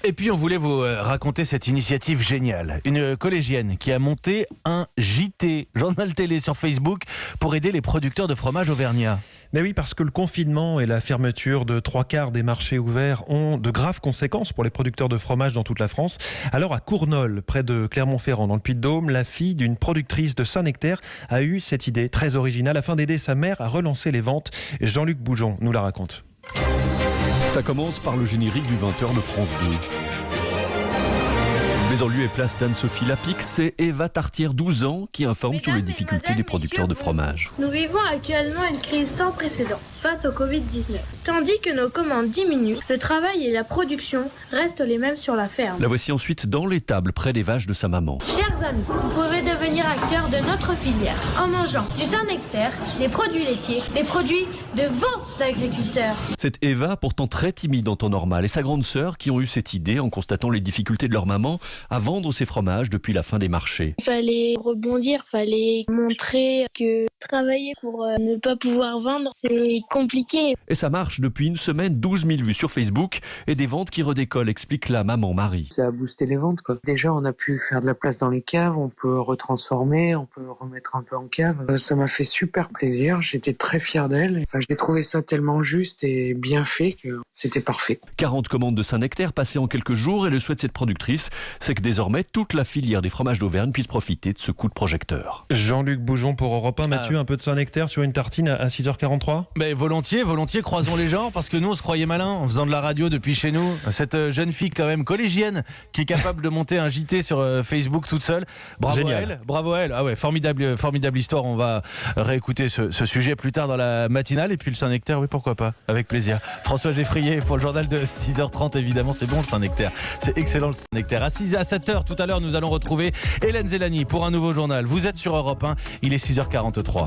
Et puis on voulait vous raconter cette initiative géniale. Une collégienne qui a monté un JT, journal télé sur Facebook, pour aider les producteurs de fromage auvergnat. Mais oui, parce que le confinement et la fermeture de 3/4 des marchés ouverts ont de graves conséquences pour les producteurs de fromage dans toute la France. Alors à Cournol, près de Clermont-Ferrand, dans le Puy-de-Dôme, la fille d'une productrice de Saint-Nectaire a eu cette idée très originale afin d'aider sa mère à relancer les ventes. Jean-Luc Boujon nous la raconte. Ça commence par le générique du 20h de France 2. Mais en lieu et place d'Anne-Sophie Lapix, c'est Eva Tartière, 12 ans, qui informe sur les difficultés des producteurs de fromage. Nous vivons actuellement une crise sans précédent face au Covid-19. Tandis que nos commandes diminuent, le travail et la production restent les mêmes sur la ferme. La voici ensuite dans l'étable, près des vaches de sa maman. Chers amis, vous pouvez devenir acteurs de notre filière en mangeant du Saint-Nectaire, des produits laitiers, des produits de vos agriculteurs. C'est Eva, pourtant très timide en temps normal, et sa grande sœur qui ont eu cette idée en constatant les difficultés de leur maman à vendre ses fromages depuis la fin des marchés. Il fallait rebondir, il fallait montrer que travailler pour ne pas pouvoir vendre, c'est compliqué. Et ça marche depuis une semaine, 12 000 vues sur Facebook et des ventes qui redécollent, explique la maman Marie. Ça a boosté les ventes, quoi. Déjà, on a pu faire de la place dans les caves, on peut retransformer, on peut remettre un peu en cave. Ça m'a fait super plaisir, j'étais très fier d'elle. Enfin, j'ai trouvé ça tellement juste et bien fait que c'était parfait. 40 commandes de Saint-Nectaire passées en quelques jours et le souhait de cette productrice, c'est que désormais toute la filière des fromages d'Auvergne puisse profiter de ce coup de projecteur. Jean-Luc Boujon pour Europe 1. Mathieu, un peu de Saint-Nectaire sur une tartine à 6h43 ? Mais volontiers, croisons les genres, parce que nous on se croyait malins en faisant de la radio depuis chez nous. Cette jeune fille quand même collégienne qui est capable de monter un JT sur Facebook toute seule. Bravo à elle. Ah ouais, formidable histoire. On va réécouter ce sujet plus tard dans la matinale. Et puis le Saint-Nectaire, oui, pourquoi pas, avec plaisir. François Geffrier pour le journal de 6h30, évidemment, c'est bon le Saint-Nectaire. C'est excellent le Saint-Nectaire. À 7h tout à l'heure, nous allons retrouver Hélène Zélani pour un nouveau journal. Vous êtes sur Europe 1, il est 6h43.